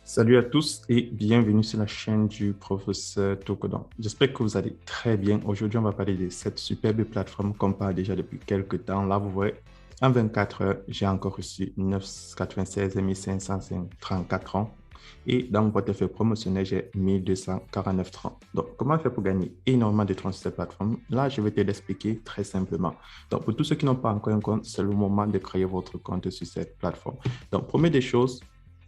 Salut à tous et bienvenue sur la chaîne du professeur Tokodon. J'espère que vous allez très bien. Aujourd'hui, on va parler de cette superbe plateforme qu'on parle déjà depuis quelques temps. Là, vous voyez, en 24 heures, j'ai encore reçu 996 534 francs. Et dans mon portefeuille promotionnel, j'ai 1249 francs. Donc, comment faire pour gagner énormément de francs sur cette plateforme? Là, je vais te l'expliquer très simplement. Donc, pour tous ceux qui n'ont pas encore un compte, c'est le moment de créer votre compte sur cette plateforme. Donc, première des choses,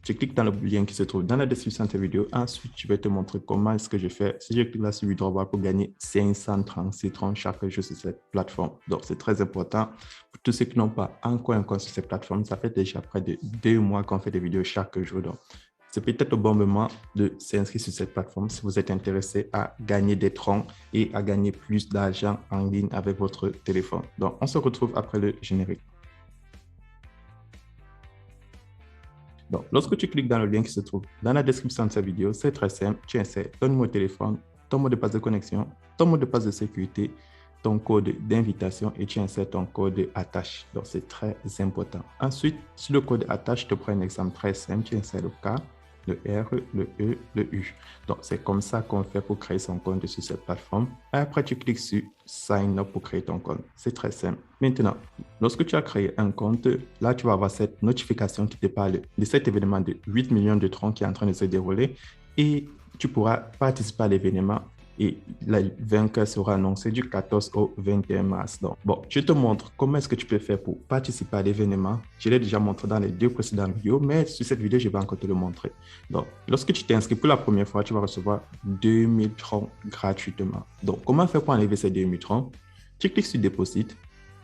tu cliques dans le lien qui se trouve dans la description de cette vidéo. Ensuite, je vais te montrer comment est-ce que je fais. Si je clique là sur Withdrawal pour gagner 536 francs chaque jour sur cette plateforme. Donc, c'est très important. Pour tous ceux qui n'ont pas encore un compte sur cette plateforme, ça fait déjà près de 2 mois qu'on fait des vidéos chaque jour. Donc, c'est peut-être au bon moment de s'inscrire sur cette plateforme si vous êtes intéressé à gagner des troncs et à gagner plus d'argent en ligne avec votre téléphone. Donc, on se retrouve après le générique. Donc, lorsque tu cliques dans le lien qui se trouve dans la description de cette vidéo, c'est très simple. Tu insères ton numéro de téléphone, ton mot de passe de connexion, ton mot de passe de sécurité, ton code d'invitation et tu insères ton code attache. Donc, c'est très important. Ensuite, sur le code attache, je te prends un exemple très simple. Tu insères le K, le R, le E, le U. Donc, c'est comme ça qu'on fait pour créer son compte sur cette plateforme. Et après, tu cliques sur Sign Up pour créer ton compte. C'est très simple. Maintenant, lorsque tu as créé un compte, là, tu vas avoir cette notification qui te parle de cet événement de 8 millions de troncs qui est en train de se dérouler et tu pourras participer à l'événement et le vainqueur sera annoncé du 14 au 21 mars. Donc, bon, je te montre comment est-ce que tu peux faire pour participer à l'événement. Je l'ai déjà montré dans les 2 précédentes vidéos, mais sur cette vidéo, je vais encore te le montrer. Donc, lorsque tu t'inscris pour la première fois, tu vas recevoir 2000 troncs gratuitement. Donc, comment faire pour enlever ces 2000 troncs? Tu cliques sur Déposit,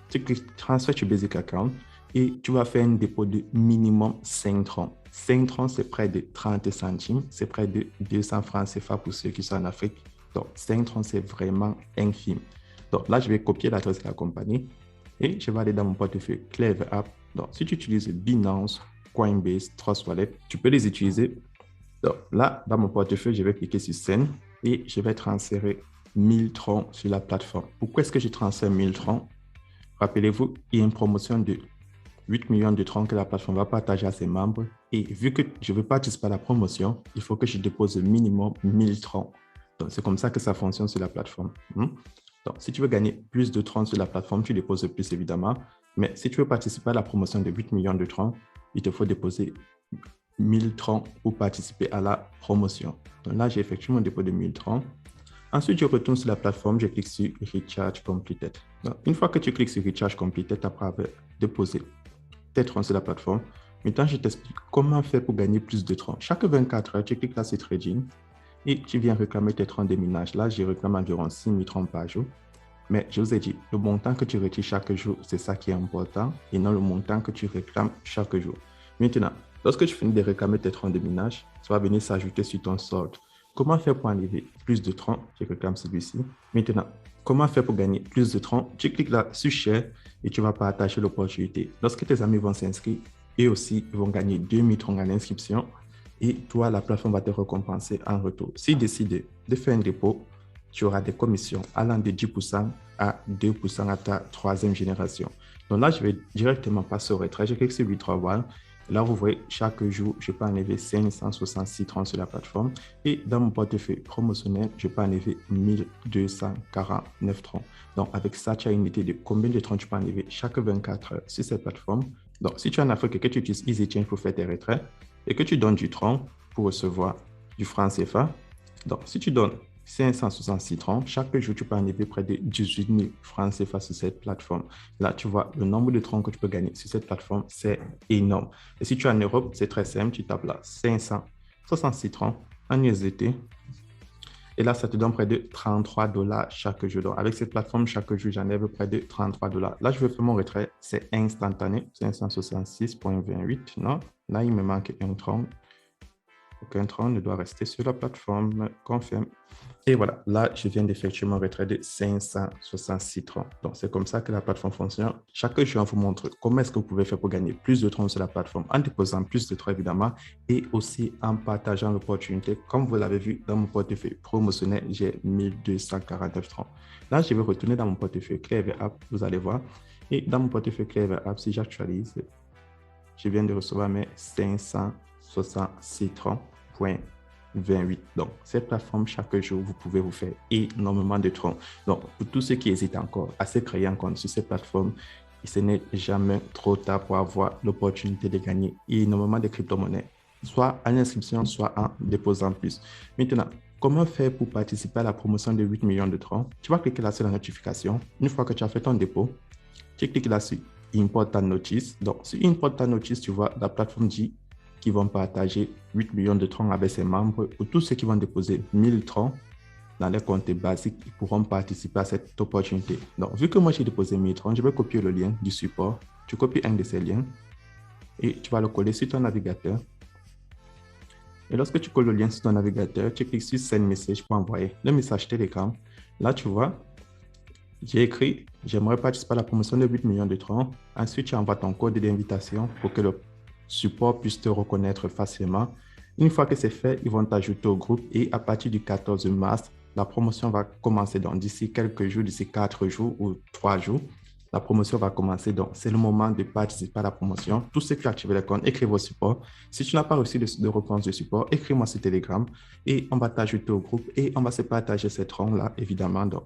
tu cliques Transfert to Basic Account et tu vas faire un dépôt de minimum 5 troncs. 5 troncs, c'est près de 30 centimes, c'est près de 200 francs CFA pour ceux qui sont en Afrique. Donc, 5 troncs, c'est vraiment infime. Donc, là, je vais copier l'adresse de la compagnie et je vais aller dans mon portefeuille Clever App. Donc, si tu utilises Binance, Coinbase, Trust Wallet, tu peux les utiliser. Donc, là, dans mon portefeuille, je vais cliquer sur Send et je vais transférer 1000 troncs sur la plateforme. Pourquoi est-ce que je transfère 1000 troncs? Rappelez-vous, il y a une promotion de 8 millions de troncs que la plateforme va partager à ses membres. Et vu que je veux participer à la promotion, il faut que je dépose minimum 1000 troncs. Donc, c'est comme ça que ça fonctionne sur la plateforme. Donc, si tu veux gagner plus de troncs sur la plateforme, tu déposes plus évidemment. Mais si tu veux participer à la promotion de 8 millions de troncs, il te faut déposer 1000 troncs pour participer à la promotion. Donc là, j'ai effectué mon dépôt de 1000 troncs. Ensuite, je retourne sur la plateforme, je clique sur Recharge Completed. Donc, une fois que tu cliques sur Recharge Completed, après avoir déposé tes troncs sur la plateforme, maintenant, je t'explique comment faire pour gagner plus de troncs. Chaque 24 heures, tu cliques là sur Trading et tu viens réclamer tes troncs de minage. Là, je réclame environ 6000 troncs par jour. Mais je vous ai dit, le montant que tu retires chaque jour, c'est ça qui est important et non le montant que tu réclames chaque jour. Maintenant, lorsque tu finis de réclamer tes troncs de minage, ça va venir s'ajouter sur ton solde. Comment faire pour enlever plus de troncs? Je réclame celui-ci. Maintenant, comment faire pour gagner plus de troncs? Tu cliques là sur Share et tu vas partager l'opportunité. Lorsque tes amis vont s'inscrire, eux aussi vont gagner 2000 troncs à l'inscription et toi, la plateforme va te récompenser en retour. S'ils décident de faire un dépôt, tu auras des commissions allant de 10% à 2% à ta troisième génération. Donc là, je vais directement passer au retrait. Je clique sur Withdrawal. Là, vous voyez, chaque jour, je peux enlever 566 troncs sur la plateforme. Et dans mon portefeuille promotionnel, je peux enlever 1249 troncs. Donc, avec ça, tu as une idée de combien de troncs tu peux enlever chaque 24 heures sur cette plateforme. Donc, si tu es en Afrique et que tu utilises EasyChain pour faire tes retraits et que tu donnes du tronc pour recevoir du franc CFA, donc si tu donnes 566 troncs, chaque jour, tu peux enlever près de 18 000 francs CFA sur cette plateforme. Là, tu vois, le nombre de troncs que tu peux gagner sur cette plateforme, c'est énorme. Et si tu es en Europe, c'est très simple. Tu tapes là 566 troncs en USDT. Et là, ça te donne près de 33 $ chaque jour. Donc, avec cette plateforme, chaque jour, j'enlève près de 33 $. Là, je vais faire mon retrait. C'est instantané. 566,28. Non, là, il me manque un tronc. Aucun tronc ne doit rester sur la plateforme. Confirme. Et voilà, là, je viens d'effectuer mon retrait de 566 troncs. Donc, c'est comme ça que la plateforme fonctionne. Chaque jour, on vous montre comment est-ce que vous pouvez faire pour gagner plus de troncs sur la plateforme en déposant plus de troncs, évidemment, et aussi en partageant l'opportunité. Comme vous l'avez vu dans mon portefeuille promotionnel, j'ai 1249 troncs. Là, je vais retourner dans mon portefeuille Clever App, vous allez voir. Et dans mon portefeuille Clever App, si j'actualise, je viens de recevoir mes 566 troncs. 28. Donc, cette plateforme, chaque jour, vous pouvez vous faire énormément de troncs. Donc, pour tous ceux qui hésitent encore à se créer un compte sur cette plateforme, ce n'est jamais trop tard pour avoir l'opportunité de gagner énormément de crypto-monnaies, soit en inscription, soit en déposant plus. Maintenant, comment faire pour participer à la promotion de 8 millions de troncs? Tu vas cliquer là sur la notification. Une fois que tu as fait ton dépôt, tu cliques là sur Important Notice. Donc, sur Important Notice, tu vois la plateforme dit qu'ils vont partager 8 millions de troncs avec ses membres. Pour tous ceux qui vont déposer 1000 troncs dans les comptes basiques, ils pourront participer à cette opportunité. Donc, vu que moi j'ai déposé 1000 troncs, je vais copier le lien du support. Tu copies un de ces liens et tu vas le coller sur ton navigateur. Et lorsque tu colles le lien sur ton navigateur, tu cliques sur Send Message pour envoyer le message Telegram. Là, tu vois, j'ai écrit « J'aimerais participer à la promotion de 8 millions de troncs ». Ensuite, tu envoies ton code d'invitation pour que le support puisse te reconnaître facilement. Une fois que c'est fait, ils vont t'ajouter au groupe et à partir du 14 mars, la promotion va commencer. Donc, d'ici quelques jours, d'ici 4 jours ou 3 jours, la promotion va commencer. Donc, c'est le moment de participer à la promotion. Tous ceux qui ont activé le compte, écrivez vos supports. Si tu n'as pas reçu de réponse de support, écris-moi sur Telegram et on va t'ajouter au groupe et on va se partager ces troncs-là, évidemment. Donc,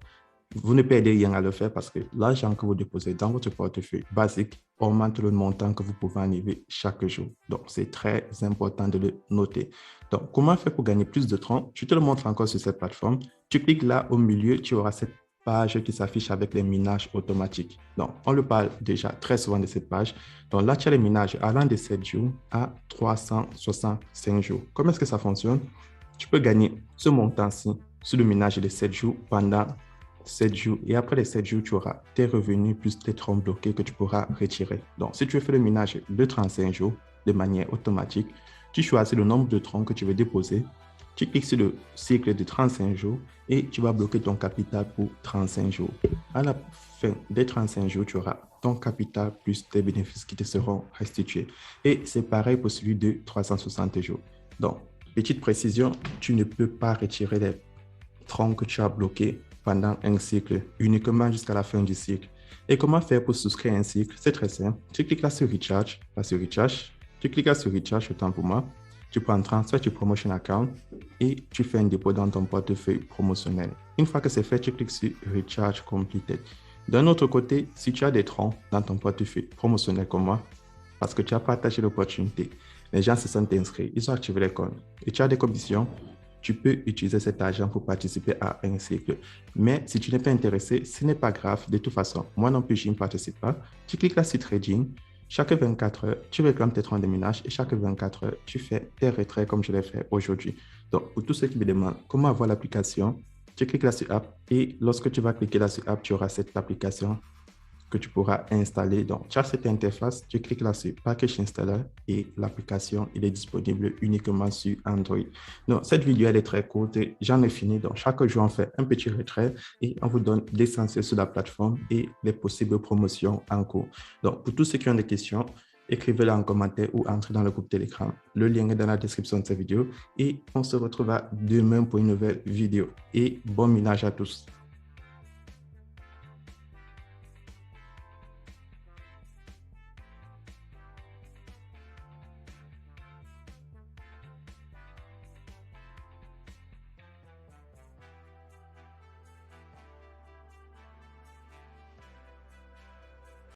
vous ne perdez rien à le faire parce que l'argent que vous déposez dans votre portefeuille basique augmente le montant que vous pouvez enlever chaque jour. Donc, c'est très important de le noter. Donc, comment faire pour gagner plus de troncs? Je te le montre encore sur cette plateforme. Tu cliques là au milieu, tu auras cette page qui s'affiche avec les minages automatiques. Donc, on le parle déjà très souvent de cette page. Donc là, tu as les minages allant de 7 jours à 365 jours. Comment est-ce que ça fonctionne? Tu peux gagner ce montant-ci sur le minage de 7 jours pendant 7 jours et après les 7 jours, tu auras tes revenus plus tes troncs bloqués que tu pourras retirer. Donc, si tu veux faire le minage de 35 jours de manière automatique, tu choisis le nombre de troncs que tu veux déposer, tu cliques sur le cycle de 35 jours et tu vas bloquer ton capital pour 35 jours. À la fin des 35 jours, tu auras ton capital plus tes bénéfices qui te seront restitués. Et c'est pareil pour celui de 360 jours. Donc, petite précision, tu ne peux pas retirer les troncs que tu as bloqués pendant un cycle, uniquement jusqu'à la fin du cycle. Et comment faire pour souscrire à un cycle? C'est très simple. Tu cliques là sur Recharge, tu cliques là sur Recharge, autant pour moi. Tu prends Transfer to Promotion Account et tu fais un dépôt dans ton portefeuille promotionnel. Une fois que c'est fait, tu cliques sur Recharge Completed. D'un autre côté, si tu as des troncs dans ton portefeuille promotionnel comme moi, parce que tu as partagé l'opportunité, les gens se sont inscrits, ils ont activé les comptes et tu as des commissions, tu peux utiliser cet argent pour participer à un cycle. Mais si tu n'es pas intéressé, ce n'est pas grave. De toute façon, moi non plus, je ne participe pas. Tu cliques là sur Trading. Chaque 24 heures, tu réclames tes troncs de minage et chaque 24 heures, tu fais tes retraits comme je l'ai fait aujourd'hui. Donc, pour tous ceux qui me demandent comment avoir l'application, tu cliques là sur App et lorsque tu vas cliquer là sur App, tu auras cette application que tu pourras installer. Donc, tu as cette interface, tu cliques là sur Package Installer et l'application, il est disponible uniquement sur Android. Donc, cette vidéo, elle est très courte et j'en ai fini. Donc, chaque jour, on fait un petit retrait et on vous donne l'essentiel sur la plateforme et les possibles promotions en cours. Donc, pour tous ceux qui ont des questions, écrivez-les en commentaire ou entrez dans le groupe Telegram. Le lien est dans la description de cette vidéo et on se retrouvera demain pour une nouvelle vidéo. Et bon minage à tous.